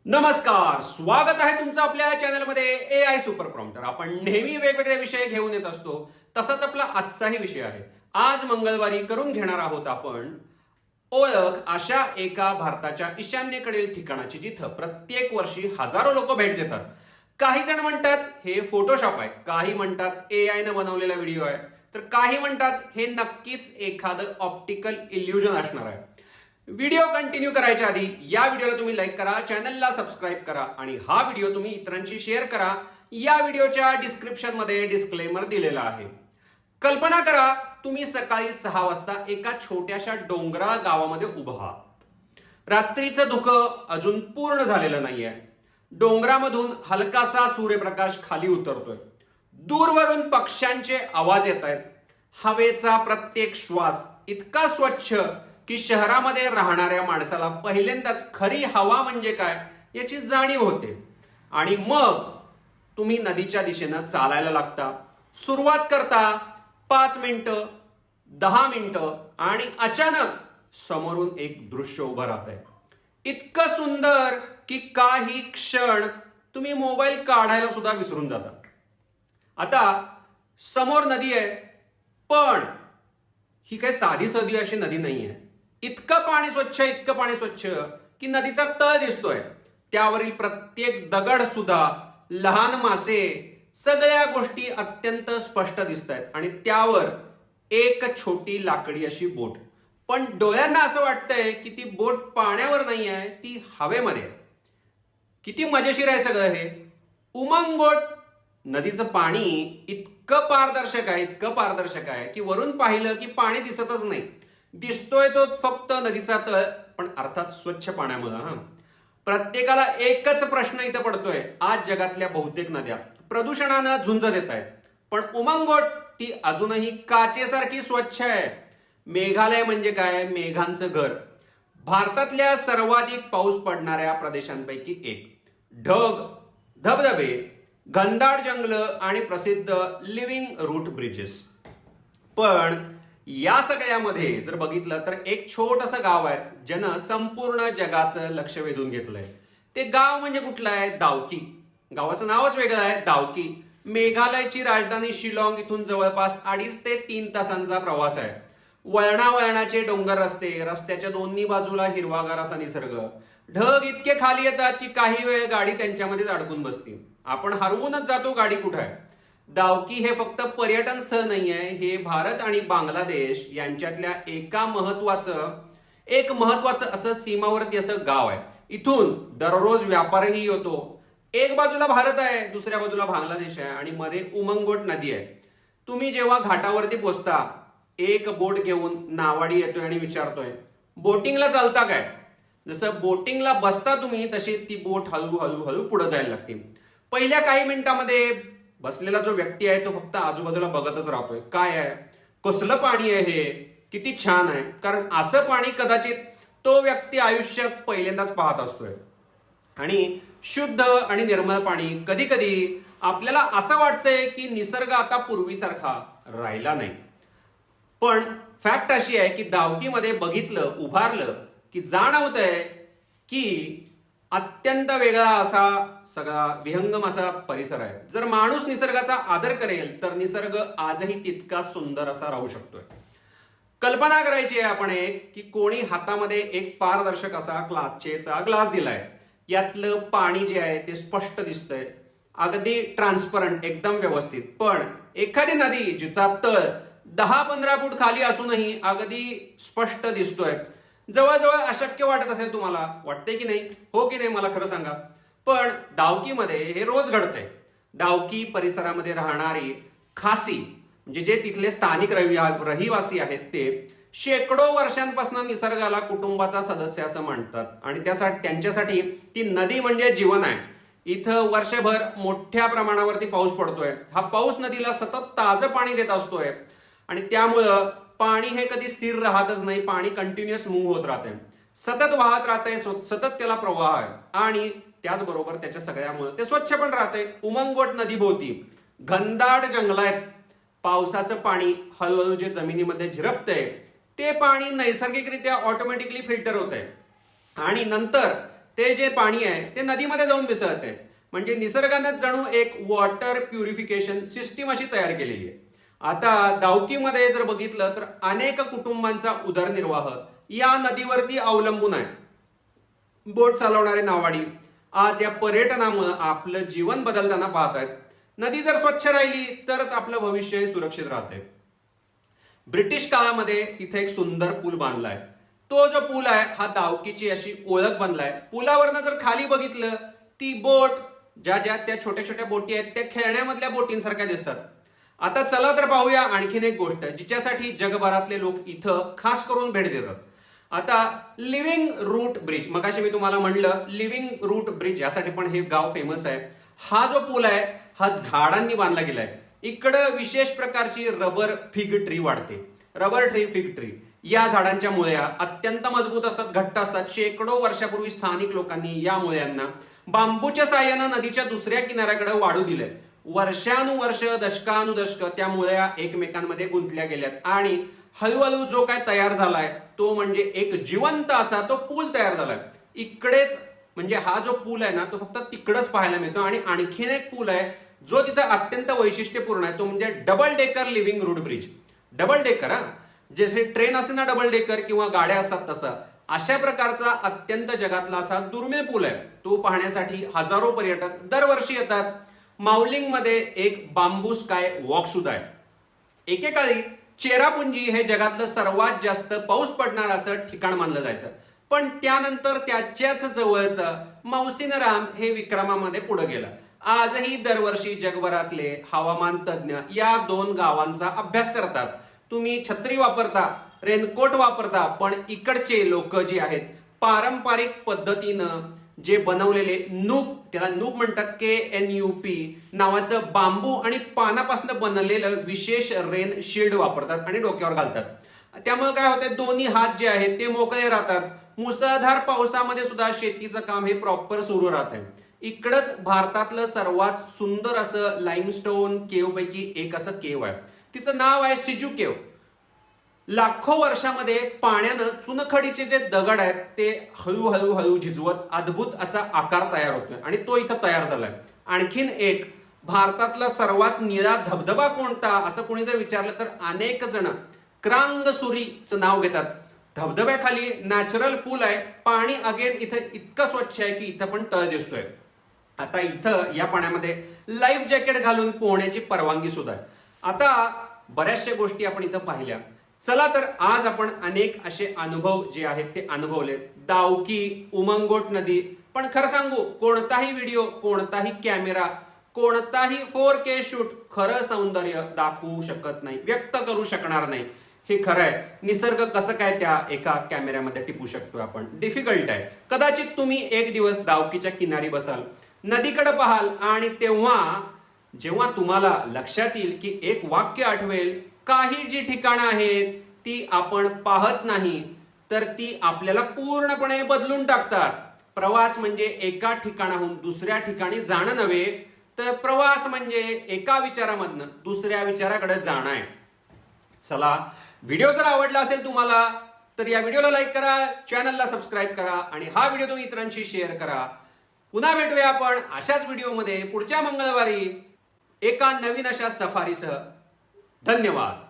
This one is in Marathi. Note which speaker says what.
Speaker 1: नमस्कार, स्वागत आहे तुमचं आपल्या चॅनलमध्ये AI सुपर प्रॉम्प्टर. आपण नेहमी वेगवेगळे विषय घेऊन येत असतो. तसाच आपला आजचाही विषय आहे. आज मंगळवारी करून घेणार आहोत आपण ओळख अशा एका भारताच्या ईशान्येकडील ठिकाणाची जिथं प्रत्येक वर्षी हजारो लोक भेट देतात. काही जण म्हणतात हे फोटोशॉप आहे, काही म्हणतात AI ने बनवलेला व्हिडिओ आहे, तर काही म्हणतात हे नक्कीच एखादं ऑप्टिकल इल्युजन असणार आहे. व्हिडिओ कंटिन्यू करायच्या आधी या व्हिडिओला तुम्ही लाईक करा, चॅनलला सबस्क्राईब करा आणि हा व्हिडिओ तुम्ही इतरांशी शेअर करा. या व्हिडिओच्या डिस्क्रिप्शन मध्ये डिस्क्लेमर दिलेला आहे. कल्पना करा तुम्ही सकाळी 6 वाजता एका छोट्याशा डोंगराळ गावामध्ये उभा आहात. रात्रीचं धुकं अजून पूर्ण झालेलं नाहीये. डोंगरामधून हलकासा सूर्यप्रकाश खाली उतरतोय. दूरवरून पक्ष्यांचे आवाज येत आहेत. हवेचा प्रत्येक श्वास इतका स्वच्छ की शहरामध्ये राहणाऱ्या माणसाला पहिल्यांदाच खरी हवा म्हणजे काय याची जाणीव होते. आणि मग तुम्ही नदीच्या दिशेनं चालायला लागता. सुरुवात करता 5 मिनिटं, 10 मिनिटं आणि अचानक समोरून एक दृश्य उभं राहतंय. इतकं सुंदर की काही क्षण तुम्ही मोबाईल काढायला सुद्धा विसरून जाता. आता समोर नदी आहे, पण ही काही साधी साधी अशी नदी नाहीये. इतकं पाणी स्वच्छ की नदीचा तळ दिसतोय. त्यावरील प्रत्येक दगड सुद्धा, लहान मासे, सगळ्या गोष्टी अत्यंत स्पष्ट दिसत आहेत. आणि त्यावर एक छोटी लाकडी अशी बोट. पण डोळ्यांना असं वाटतंय की ती बोट पाण्यावर नाही आहे, ती हवेमध्ये आहे. किती मजेशीर आहे सगळं हे. उमंगोट नदीचं पाणी इतकं पारदर्शक आहे की वरून पाहिलं की पाणी दिसतच नाही. दिसतोय तो फक्त नदीचा तळ, पण अर्थात स्वच्छ पाण्यामुळे. प्रत्येकाला एकच प्रश्न इथं पडतोय. आज जगातल्या बहुतेक नद्या प्रदूषणानं झुंज देत आहेत, पण उमंगोट ती अजूनही काचेसारखी स्वच्छ आहे. मेघालय म्हणजे काय, मेघांचं घर. भारतातल्या सर्वाधिक पाऊस पडणाऱ्या प्रदेशांपैकी एक. ढग, धबधबे, घनदाट जंगलं आणि प्रसिद्ध लिव्हिंग रूट ब्रिजेस. पण या सगळ्यामध्ये जर बघितलं तर एक छोटंसं गाव आहे ज्यानं संपूर्ण जगाचं लक्ष वेधून घेतलंय. ते गाव म्हणजे कुठलं आहे? दावकी. गावाचं नावच वेगळं आहे, दावकी. मेघालयची राजधानी शिलाँग इथून जवळपास 2.5 ते 3 तासांचा प्रवास आहे. वळणावळणाचे डोंगर रस्ते, रस्त्याच्या दोन्ही बाजूला हिरवागार असा निसर्ग. ढग इतके खाली येतात की काही वेळ गाडी त्यांच्यामध्येच अडकून बसते. आपण हरवूनच जातो गाडी कुठं आहे. दावकी हे फक्त पर्यटन स्थळ नाहीये, हे भारत आणि बांगलादेश यांच्यातल्या एक महत्वाचं असं सीमावर्ती असं गाव आहे. इथून दररोज व्यापारही होतो. एक बाजूला भारत आहे, दुसऱ्या बाजूला बांगलादेश आहे आणि मध्ये उमंगोट नदी आहे. तुम्ही जेव्हा घाटावरती पोहोचता, एक बोट घेऊन नावाडी येतोय आणि विचारतोय, बोटिंगला चालता काय? जसं बोटिंगला बसता तुम्ही, तशी ती बोट हळूहळू पुढे जायला लागते. पहिल्या काही मिनिटांमध्ये बसलेला जो व्यक्ती आहे तो फक्त आजूबाजूला बघतच राहतोय. काय आहे, कसलं पाणी आहे हे, किती छान आहे. कारण असं पाणी कदाचित तो व्यक्ती आयुष्यात पहिल्यांदाच पाहत असतोय. आणि शुद्ध आणि निर्मळ पाणी. कधी कधी आपल्याला असं वाटतंय की निसर्ग आता पूर्वीसारखा राहिला नाही. पण फॅक्ट अशी आहे की दावकीमध्ये बघितलं, उभारलं की जाणवतंय की अत्यंत वेगळा असा सगळा विहंगम असा परिसर आहे. जर माणूस निसर्गाचा आदर करेल तर निसर्ग आजही तितका सुंदर असा राहू शकतोय. कल्पना करायची आहे आपण की कोणी हातामध्ये एक पारदर्शक असा काचेचा ग्लास दिलाय. यातलं पाणी जे आहे ते स्पष्ट दिसतंय, अगदी ट्रान्सपरंट, एकदम व्यवस्थित. पण एखादी नदी जिचा तळ 10-15 फूट खाली असूनही अगदी स्पष्ट दिसतोय. जवळजवळ अशक्य वाटत असेल तुम्हाला. वाटतंय की नाही? हो की नाही, मला खरं सांगा. पण दावकीमध्ये हे रोज घडतंय. दावकी परिसरामध्ये राहणारी खासी म्हणजे जे तिथले स्थानिक रहिवासी आहेत ते शेकडो वर्षांपासून निसर्गाला कुटुंबाचा सदस्य असं मानतात आणि त्यांच्यासाठी ती नदी म्हणजे जीवन आहे. इथं वर्षभर मोठ्या प्रमाणावरती पाऊस पडतोय. हा पाऊस नदीला सतत ताजं पाणी देत असतोय आणि त्यामुळं पाणी हे कधी स्थिर राहतच नाही. पाणी कंटिन्युअस मूव्ह होत राहते, सतत वाहत राहते, सतत त्याला प्रवाह आहे. आणि त्याचबरोबर त्याच्या सगळ्यामुळे ते स्वच्छ पण राहते. उमंगोट नदीभोवती घनदाट जंगल आहेत. पावसाचं पाणी हळूहळू जे जमिनीमध्ये झिरपतंय ते पाणी नैसर्गिकरित्या ऑटोमॅटिकली फिल्टर होतंय आणि नंतर ते जे पाणी आहे ते नदीमध्ये जाऊन मिसळत आहे. म्हणजे निसर्गानं जणू एक वॉटर प्युरिफिकेशन सिस्टीम अशी तयार केलेली आहे. आता दावकीमध्ये जर बघितलं तर अनेक कुटुंबांचा उदरनिर्वाह या नदीवरती अवलंबून आहे. बोट चालवणारे नावाडी आज या पर्यटनामुळे आपलं जीवन बदलताना पाहत आहेत. नदी जर स्वच्छ राहिली तरच आपलं भविष्य सुरक्षित राहते. ब्रिटिश काळामध्ये तिथे एक सुंदर पूल बांधलाय. तो जो पूल आहे हा दावकीची अशी ओळख बनलाय. पुलावरनं जर खाली बघितलं ती बोट ज्या त्या छोट्या छोट्या बोटी आहेत त्या खेळण्यामधल्या बोटींसारख्या दिसतात. आता चला तर पाहूया आणखीन एक गोष्ट जिच्यासाठी जगभरातले लोक इथं खास करून भेट देतात. आता लिव्हिंग रूट ब्रिज, मगाशी मी तुम्हाला म्हणलं लिव्हिंग रूट ब्रिज यासाठी पण हे गाव फेमस आहे. हा जो पूल आहे हा झाडांनी बांधला गेलाय. इकडं विशेष प्रकारची रबर फिग ट्री वाढते. रबर ट्री, फिग ट्री या झाडांच्या मुळ्या अत्यंत मजबूत असतात, घट्ट असतात. शेकडो वर्षापूर्वी स्थानिक लोकांनी या मुळ्यांना बांबूच्या साह्यानं नदीच्या दुसऱ्या किनाऱ्याकडे वाढू दिले. वर्षानुवर्ष, दशकानुदशक त्या मुळ्या एकमेकांमध्ये गुंतल्या गेल्यात आणि हळूहळू जो काय तयार झालाय तो म्हणजे एक जिवंत असा तो पूल तयार झालाय. इकडेच म्हणजे हा जो पूल आहे ना तो फक्त तिकडच पाहायला मिळतो. आणि आणखीन एक पूल आहे जो तिथं अत्यंत वैशिष्ट्यपूर्ण आहे, तो म्हणजे double decker living root bridge. Double decker, हा जसे ट्रेन असते ना डबल डेकर किंवा गाड्या असतात तसं, अशा प्रकारचा अत्यंत जगातला असा दुर्मिळ पूल आहे. तो पाहण्यासाठी हजारो पर्यटक दरवर्षी येतात. माउलिंग मध्ये एक बांबू स्काय वॉक सुद्धा आहे. एकेकाळी चेरापुंजी हे जगातलं सर्वात जास्त पाऊस पडणार असं ठिकाण मानलं जायचं. पण त्यानंतर त्याच्याच जवळचं मौसिनराम हे विक्रमामध्ये पुढे गेलं. आजही दरवर्षी जगभरातले हवामान तज्ज्ञ या दोन गावांचा अभ्यास करतात. तुम्ही छत्री वापरता, रेनकोट वापरता, पण इकडचे लोक जे आहेत पारंपरिक पद्धतीनं जे बनवलेले नूप, त्याला नूप म्हणतात, KNUP नावाचं बांबू आणि पानापासून बनलेलं विशेष रेन शिल्ड वापरतात आणि डोक्यावर घालतात. त्यामुळे काय होतं, दोन्ही हात जे आहेत ते मोकळे राहतात. मुसळधार पावसामध्ये सुद्धा शेतीचं काम हे प्रॉपर सुरू राहत आहे. इकडंच भारतातलं सर्वात सुंदर असं लाईमस्टोन केव पैकी एक असं केव आहे. तिचं नाव आहे सिजू केव. लाखो वर्षामध्ये पाण्यानं चुनखडीचे जे दगड आहेत ते हळूहळू हळू झिजवत अद्भुत असा आकार तयार होतोय आणि तो इथं तयार झालाय. आणखीन एक भारतातला सर्वात निळा धबधबा कोणता असं कोणी जर विचारलं तर अनेक जण क्रांगसुरीचं नाव घेतात. धबधब्याखाली नॅचरल पूल आहे. पाणी अगेन इथं इतकं स्वच्छ आहे की इथं पण तळ दिसतोय. आता इथं या पाण्यामध्ये लाईफ जॅकेट घालून पोहण्याची परवानगी सुद्धा आहे. आता बऱ्याचशा गोष्टी आपण इथं पाहिल्या. चला तर आज आपण अनेक असे अनुभव जे आहेत ते अनुभवले. दावकी, उमंगोट नदी. पण खरं सांगू, कोणताही व्हिडिओ, कोणताही कॅमेरा, कोणताही 4K शूट खरं सौंदर्य दाखवू शकत नाही, व्यक्त करू शकणार नाही. हे खरं आहे. निसर्ग कसं काय त्या एका कॅमेऱ्यामध्ये टिपू शकतो आपण, डिफिकल्ट आहे. कदाचित तुम्ही एक दिवस दावकीच्या किनारी बसाल, नदीकडे पाहाल आणि जेव्हा तुम्हाला लक्षात येईल की एक वाक्य आठवेल, काही जी ठिकाणं आहेत ती आपण पाहत नाही तर ती आपल्याला पूर्णपणे बदलून टाकतात. प्रवास म्हणजे एका ठिकाणाहून दुसऱ्या ठिकाणी जाणं नव्हे, तर प्रवास म्हणजे एका विचारामधनं दुसऱ्या विचाराकडे जाणं आहे. चला, व्हिडिओ जर आवडला असेल तुम्हाला तर या व्हिडिओला लाईक करा, चॅनलला सबस्क्राईब करा आणि हा व्हिडिओ तुम्ही इतरांशी शेअर करा. पुन्हा भेटूया आपण अशाच व्हिडिओमध्ये पुढच्या मंगळवारी एका नवीन अशा सफारीसह. धन्यवाद.